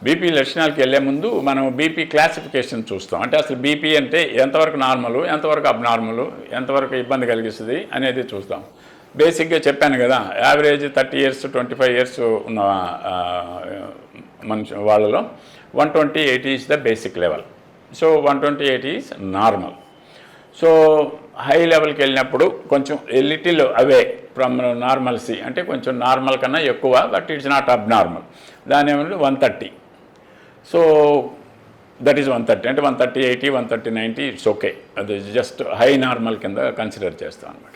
BP లక్షణాలకు వెళ్ళే ముందు మనం బీపీ క్లాసిఫికేషన్ చూస్తాం. అంటే అసలు బీపీ అంటే ఎంతవరకు నార్మలు, ఎంతవరకు అబ్నార్మలు, ఎంతవరకు ఇబ్బంది కలిగిస్తుంది అనేది చూస్తాం. బేసిక్గా చెప్పాను కదా, యావరేజ్ 30 years 25 years ఉన్న మనిషి వాళ్ళలో 120/80 is the basic level. So 120/80 is normal. So high లెవెల్కి వెళ్ళినప్పుడు కొంచెం లిటిల్ అవే ఫ్రమ్ నార్మల్సీ, అంటే కొంచెం నార్మల్ కన్నా ఎక్కువ, బట్ ఇట్స్ నాట్ అబ్నార్మల్. దాని ఏమంటే 130. So that is 130. అంటే 130/80, 130/90 ఇట్స్ ఓకే. అది జస్ట్ హై నార్మల్ కింద కన్సిడర్ చేస్తాం అనమాట.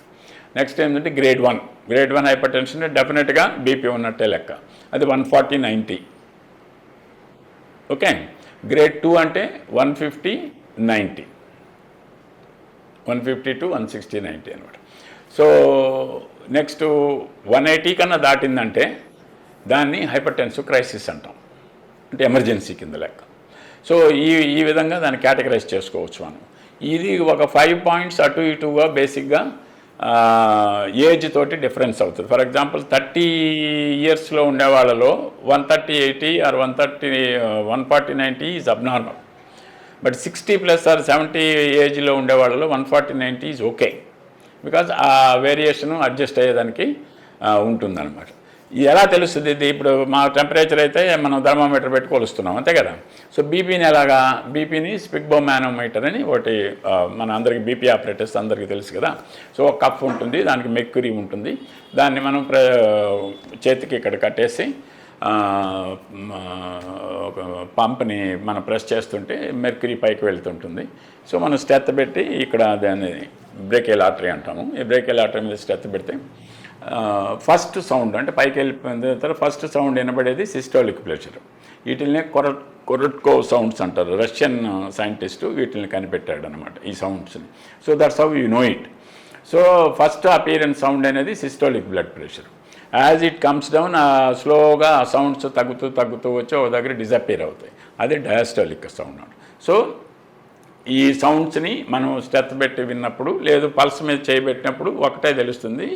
నెక్స్ట్ ఏంటంటే గ్రేడ్ 1. గ్రేడ్ 1 హైపర్ టెన్షన్ డెఫినెట్గా బీపీ ఉన్నట్టే లెక్క. అది 140/90. ఓకే. గ్రేడ్ 2 అంటే 150/90, 150 to 160/90 అనమాట. సో నెక్స్ట్ 180 కన్నా దాటిందంటే దాన్ని హైపర్ టెన్సివ్ క్రైసిస్ అంటాం, అంటే ఎమర్జెన్సీ కింద లెక్క. సో ఈ విధంగా దాన్ని కేటగరైజ్ చేసుకోవచ్చు మనం. ఇది ఒక 5 points అటు ఇటుగా బేసిక్గా ఏజ్ తోటి డిఫరెన్స్ అవుతుంది. ఫర్ ఎగ్జాంపుల్ 30 yearsలో ఉండే వాళ్ళలో 130/80 or 140/90 is abnormal. But 60+ or 70 ఏజ్లో ఉండే వాళ్ళలో 140/90 ఈజ్ ఓకే, బికాజ్ ఆ వేరియేషను అడ్జస్ట్ అయ్యేదానికి ఉంటుందన్నమాట. ఎలా తెలుస్తుంది ఇది? ఇప్పుడు మా టెంపరేచర్ అయితే మనం థర్మామీటర్ పెట్టి కొలుస్తున్నాం, అంతే కదా. సో బీపీని ఎలాగా? బీపీని స్పిగ్మోమానోమీటర్ అని ఒకటి మన అందరికి బీపీ ఆపరేటర్స్ అందరికీ తెలుసు కదా. సో ఒక కప్ ఉంటుంది, దానికి మెర్క్యూరీ ఉంటుంది. దాన్ని మనం చేతికి ఇక్కడ కట్టేసి ఒక పంప్ని మనం ప్రెస్ చేస్తుంటే మెర్క్యూరీ పైకి వెళ్తుంటుంది. సో మనం స్టెత్ పెట్టి ఇక్కడ దాన్ని బ్రేకియల్ ఆర్టరీ అంటాము. ఈ బ్రేకియల్ ఆర్టరీ మీద స్టెత్ పెడితే ఫస్ట్ సౌండ్, అంటే పైకి వెళ్ళిపోయిన తర్వాత ఫస్ట్ సౌండ్ వినబడేది సిస్టోలిక్ ప్రెషర్. వీటిల్ని కొరట్కో సౌండ్స్ అంటారు. రష్యన్ సైంటిస్టు వీటిని కనిపెట్టాడు అనమాట, ఈ సౌండ్స్ని. So that's how you know it. So first appearance sound అనేది systolic blood pressure. As it comes down స్లోగా ఆ సౌండ్స్ తగ్గుతూ వచ్చి ఒక దగ్గర డిజపేర్ అవుతాయి. అది డయాస్టోలిక్ సౌండ్. సో ఈ సౌండ్స్ని మనం స్టెత్ పెట్టి విన్నప్పుడు, లేదు పల్స్ మీద చేయబెట్టినప్పుడు ఒకటే తెలుస్తుంది,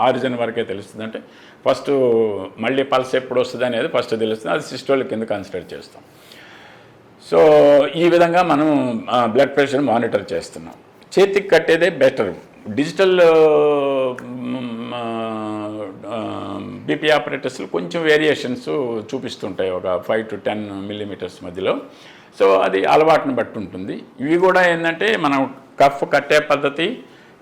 ఆరిజిన్ వరకే తెలుస్తుంది. అంటే ఫస్ట్ మళ్ళీ పల్స్ ఎప్పుడు వస్తుంది అనేది ఫస్ట్ తెలుస్తుంది, అది సిస్టోలిక్ కింద కన్సిడర్ చేస్తాం. సో ఈ విధంగా మనం బ్లడ్ ప్రెషర్ మానిటర్ చేస్తున్నాం. చేతికి కట్టేదే బెటర్. డిజిటల్ బీపీ ఆపరేటర్స్లో కొంచెం వేరియేషన్స్ చూపిస్తుంటాయి, ఒక 5 to 10 millimeters మధ్యలో. సో అది అలవాటును బట్టి ఉంటుంది. ఇవి కూడా ఏంటంటే మనం కఫ్ కట్టే పద్ధతి,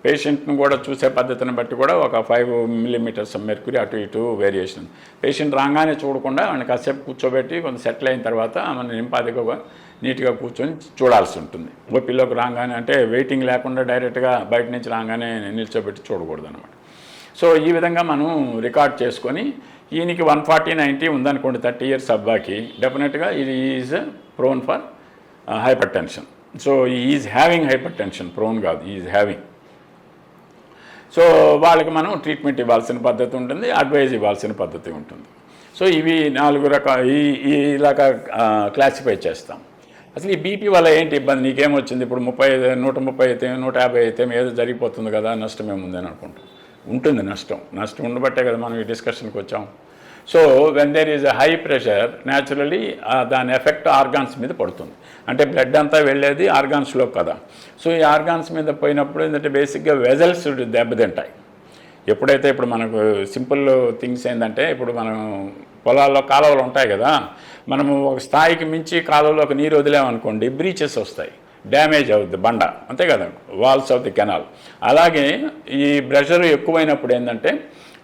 పేషెంట్ను కూడా చూసే పద్ధతిని బట్టి కూడా ఒక 5 millimeters మెర్క్యూరీ అటు ఇటు వేరియేషన్. పేషెంట్ రాగానే చూడకుండా ఆయన కాసేపు కూర్చోబెట్టి కొంత సెటిల్ అయిన తర్వాత మన నింపాదిగా నీట్గా కూర్చొని చూడాల్సి ఉంటుంది. ఓపీలోకి రాగానే, అంటే వెయిటింగ్ లేకుండా డైరెక్ట్గా బయట నుంచి రాగానే నిల్చోబెట్టి చూడకూడదు అనమాట. సో ఈ విధంగా మనం రికార్డ్ చేసుకొని, ఈయనకి 140/90 ఉందనుకోండి 30 years అబ్బాయికి, డెఫినెట్గా ఇది is prone for hyper tension. So is having hyper tension, prone కాదు, ఈజ్ హ్యావింగ్. సో వాళ్ళకి మనం ట్రీట్మెంట్ ఇవ్వాల్సిన పద్ధతి ఉంటుంది, అడ్వైజ్ ఇవ్వాల్సిన పద్ధతి ఉంటుంది. సో ఇవి 4 రకాల ఇలాగా క్లాసిఫై చేస్తాం. అసలు ఈ బీపీ వల్ల ఏంటి ఇబ్బంది? నీకేమొచ్చింది? ఇప్పుడు 130 130 అయితే 150 అయితే ఏదో జరిగిపోతుంది కదా, నష్టం ఏముందని అనుకుంటాం. ఉంటుంది నష్టం ఉండబట్టే కదా మనం ఈ డిస్కషన్కి వచ్చాం. So when there is a high pressure, naturally దాని ఎఫెక్ట్ ఆర్గాన్స్ మీద పడుతుంది. అంటే బ్లడ్ అంతా వెళ్ళేది ఆర్గాన్స్లో కదా. సో ఈ ఆర్గాన్స్ మీద పోయినప్పుడు ఏంటంటే బేసిక్గా వెజల్స్ దెబ్బతింటాయి. ఎప్పుడైతే ఇప్పుడు మనకు సింపుల్ థింగ్స్ ఏంటంటే, ఇప్పుడు మనం పొలాల్లో కాలువలు ఉంటాయి కదా, మనము ఒక స్థాయికి మించి కాలువలోకి నీరు వదిలేమనుకోండి, బ్రీచెస్ వస్తాయి, డ్యామేజ్ అవుద్ది బండ, అంతే కదా, వాల్స్ ఆఫ్ ది కెనాల్. అలాగే ఈ ప్రెషర్ ఎక్కువైనప్పుడు ఏంటంటే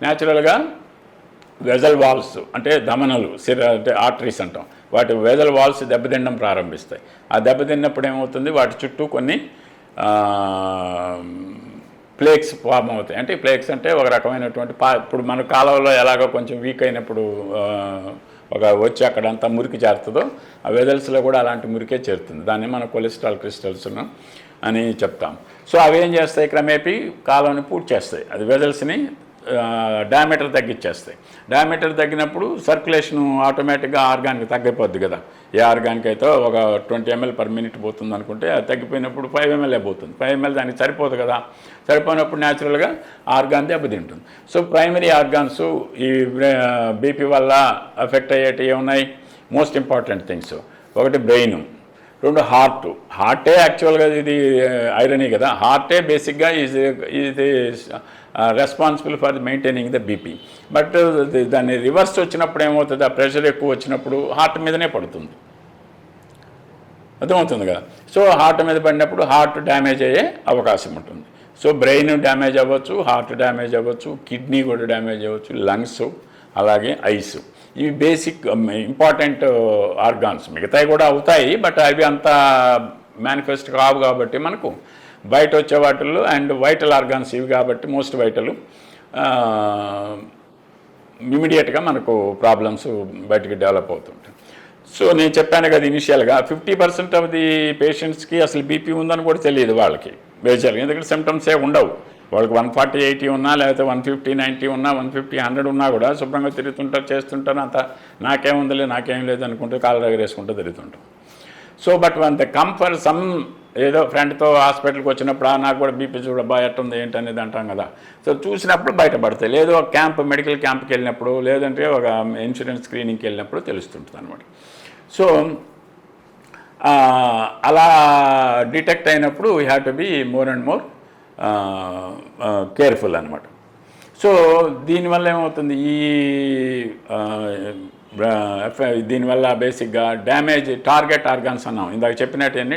న్యాచురల్గా వెజల్ వాల్స్, అంటే ధమనలు, అంటే ఆర్టరీస్ అంటాం, వాటి వెజల్ వాల్స్ దెబ్బతినడం ప్రారంభిస్తాయి. ఆ దెబ్బతిన్నప్పుడు ఏమవుతుంది, వాటి చుట్టూ కొన్ని ప్లేక్స్ ఫామ్ అవుతాయి. అంటే ప్లేక్స్ అంటే ఒక రకమైనటువంటి ఇప్పుడు మన కాలంలో ఎలాగో కొంచెం వీక్ అయినప్పుడు ఒక వచ్చి అక్కడంతా మురికి చేరుతుందో, ఆ వెజల్స్లో కూడా అలాంటి మురికే చేరుతుంది. దాన్ని మనం కొలెస్ట్రాల్ క్రిస్టల్స్ అని చెప్తాం. సో అవి ఏం చేస్తాయి, క్రమేపీ కాలంని పూర్తి చేస్తాయి, అది వెజల్స్ని డయామీటర్ తగ్గించేస్తాయి. డయామీటర్ తగ్గినప్పుడు సర్క్యులేషన్ ఆటోమేటిక్గా ఆర్గాన్కి తగ్గిపోద్ది కదా. ఏ ఆర్గాన్కి అయితే ఒక 20 ml/minute పోతుంది అనుకుంటే, అది తగ్గిపోయినప్పుడు 5 ml పోతుంది. 5 ml దానికి సరిపోదు కదా. సరిపోయినప్పుడు న్యాచురల్గా ఆర్గాన్ దెబ్బతింటుంది. సో ప్రైమరీ ఆర్గాన్స్ ఈ బీపీ వల్ల ఎఫెక్ట్ అయ్యేటివి ఏమున్నాయి, మోస్ట్ ఇంపార్టెంట్ థింగ్స్. ఒకటి బ్రెయిన్, రెండు హార్టే యాక్చువల్గా ఇది ఐరనీ కదా, హార్టే బేసిక్గా ఇది responsible for maintaining the BP. But దాన్ని రివర్స్ వచ్చినప్పుడు ఏమవుతుంది, ఆ ప్రెషర్ ఎక్కువ వచ్చినప్పుడు హార్ట్ మీదనే పడుతుంది, అర్థమవుతుంది కదా. సో హార్ట్ మీద పడినప్పుడు హార్ట్ డ్యామేజ్ అయ్యే అవకాశం ఉంటుంది. సో బ్రెయిన్ డ్యామేజ్ అవ్వచ్చు, హార్ట్ డ్యామేజ్ అవ్వచ్చు, కిడ్నీ కూడా డ్యామేజ్ అవ్వచ్చు, లంగ్స్, అలాగే ఐస్. ఇవి బేసిక్ ఇంపార్టెంట్ ఆర్గాన్స్. మిగతాయి కూడా అవుతాయి, బట్ అవి అంత మేనిఫెస్ట్ కావు కాబట్టి మనకు బయట వచ్చే వాటిల్లో. అండ్ వైటల్ ఆర్గాన్స్ ఇవి కాబట్టి మోస్ట్ వైటల్, ఇమీడియట్గా మనకు ప్రాబ్లమ్స్ బయటికి డెవలప్ అవుతుంటాయి. సో నేను చెప్పాను కదా ఇనిషియల్గా 50% ఆఫ్ ది పేషెంట్స్కి అసలు బీపీ ఉందని కూడా తెలియదు వాళ్ళకి బేసికల్గా, ఎందుకంటే సిమ్టమ్సే ఉండవు. వాళ్ళకి 140/80 ఉన్నా, లేకపోతే 150/90 ఉన్నా, 150/100 ఉన్నా కూడా శుభ్రంగా తిరుగుతుంటారు, చేస్తుంటారు, అంత నాకేముందిలే నాకేం లేదు అనుకుంటూ కాళ్ళ దగ్గర వేసుకుంటూ తిరుగుతుంటాం. So but one the comfort some ఏదో ఫ్రెండ్తో హాస్పిటల్కి వచ్చినప్పుడు నాకు కూడా బీపీ చూడబ్బా ఎట్టుంది ఏంటి అనేది అంటాం కదా. సో చూసినప్పుడు బయటపడతాయి, లేదు ఒక క్యాంప్, మెడికల్ క్యాంప్కి వెళ్ళినప్పుడు, లేదంటే ఒక ఇన్సూరెన్స్ స్క్రీనింగ్కి వెళ్ళినప్పుడు తెలుస్తుంటుంది అనమాట. సో అలా డిటెక్ట్ అయినప్పుడు we have to be more and more careful అనమాట. సో దీనివల్ల ఏమవుతుంది, దీనివల్ల బేసిక్గా డ్యామేజ్ టార్గెట్ ఆర్గాన్స్ అన్నాం ఇందాక చెప్పినట్టన్నీ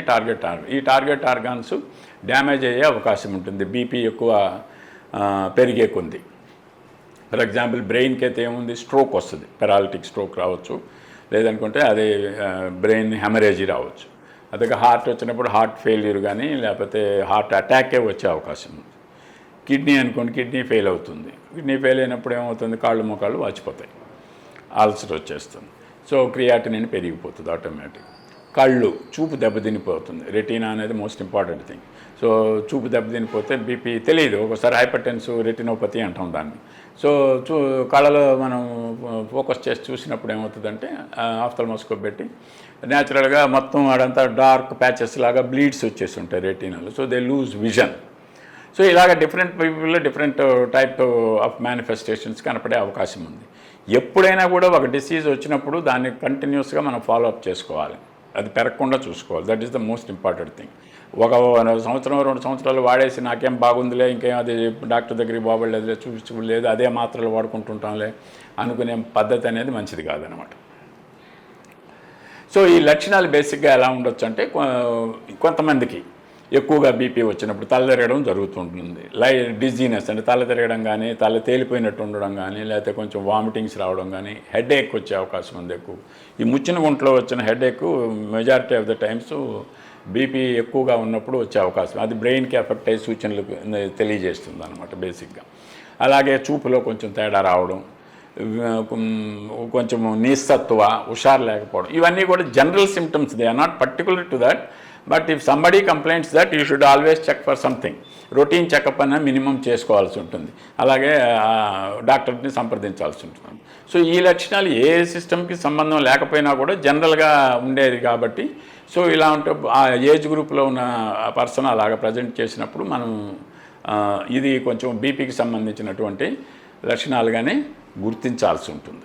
ఈ టార్గెట్ ఆర్గాన్స్ డ్యామేజ్ అయ్యే అవకాశం ఉంటుంది బీపీ ఎక్కువ పెరిగే కొంది. ఫర్ ఎగ్జాంపుల్ బ్రెయిన్కి అయితే ఏముంది, స్ట్రోక్ వస్తుంది, పెరాలిటిక్ స్ట్రోక్ రావచ్చు, లేదనుకుంటే అదే బ్రెయిన్ హెమరేజీ రావచ్చు. అదే హార్ట్ వచ్చినప్పుడు హార్ట్ ఫెయిల్యూర్ కానీ, లేకపోతే హార్ట్ అటాకే వచ్చే అవకాశం ఉంది. కిడ్నీ అనుకోండి, కిడ్నీ ఫెయిల్ అవుతుంది. కిడ్నీ ఫెయిల్ అయినప్పుడు ఏమవుతుంది, కాళ్ళు మోకాళ్ళు వాచిపోతాయి, అల్సర్ వచ్చేస్తుంది. సో క్రియాటినిన్ పెరిగిపోతుంది ఆటోమేటిక్. కళ్ళు, చూపు దెబ్బతినిపోతుంది. రెటీనా అనేది మోస్ట్ ఇంపార్టెంట్ థింగ్. సో చూపు దెబ్బతినిపోతే బీపీ తెలియదు, ఒకసారి హైపర్టెన్సివ్ రెటినోపతి అంటాం దాన్ని. సో కళ్ళలో మనం ఫోకస్ చేసి చూసినప్పుడు ఏమవుతుందంటే ఆఫ్థల్మోస్కోప్ పెట్టి న్యాచురల్గా మొత్తం అదంతా డార్క్ ప్యాచెస్ లాగా బ్లీడ్స్ వచ్చేసి ఉంటాయి రెటీనాలు. So they lose vision. So ఇలాగ డిఫరెంట్ పీపుల్లో డిఫరెంట్ టైప్ ఆఫ్ మేనిఫెస్టేషన్స్ కనపడే అవకాశం ఉంది. ఎప్పుడైనా కూడా ఒక డిసీజ్ వచ్చినప్పుడు దాన్ని కంటిన్యూస్గా మనం ఫాలోఅప్ చేసుకోవాలి, అది పెరగకుండా చూసుకోవాలి. That is the most important thing. ఒక సంవత్సరం 2 సంవత్సరాలు వాడేసి నాకేం బాగుందిలే, ఇంకేం అది డాక్టర్ దగ్గరికి బాగోలేదులే, చూపించలేదు, అదే మాత్రలు వాడుకుంటుంటాంలే అనుకునే పద్ధతి అనేది మంచిది కాదనమాట. సో ఈ లక్షణాలు బేసిక్గా ఎలా ఉండొచ్చు అంటే, కొంతమందికి ఎక్కువగా బీపీ వచ్చినప్పుడు తల తిరగడం జరుగుతుంటుంది. డిజీనెస్ అంటే తల తిరగడం కానీ, తల తేలిపోయినట్టు ఉండడం కానీ, లేకపోతే కొంచెం వామిటింగ్స్ రావడం కానీ, హెడేక్ వచ్చే అవకాశం ఉంది ఎక్కువ. ఈ ముచ్చిన గుంట్లో వచ్చిన headache majority of the times BP ఎక్కువగా ఉన్నప్పుడు వచ్చే అవకాశం, అది బ్రెయిన్కి ఎఫెక్ట్ అయ్యే సూచనలు తెలియజేస్తుంది అనమాట బేసిక్గా. అలాగే చూపులో కొంచెం తేడా రావడం, కొంచెం నిస్సత్వ, హుషారు లేకపోవడం, ఇవన్నీ కూడా general symptoms. They are not particular to that. But if somebody complaints that you should always check for something. Routine checkup అన్న మినిమం చేసుకోవాల్సి ఉంటుంది, అలాగే డాక్టర్ని సంప్రదించాల్సి ఉంటుంది. సో ఈ లక్షణాలు ఏ సిస్టమ్కి సంబంధం లేకపోయినా కూడా జనరల్గా ఉండేది కాబట్టి, సో ఇలా ఉంటే ఆ ఏజ్ గ్రూప్లో ఉన్న పర్సన్ అలాగా ప్రజెంట్ చేసినప్పుడు మనం ఇది కొంచెం బీపీకి సంబంధించినటువంటి లక్షణాలుగానే గుర్తించాల్సి ఉంటుంది.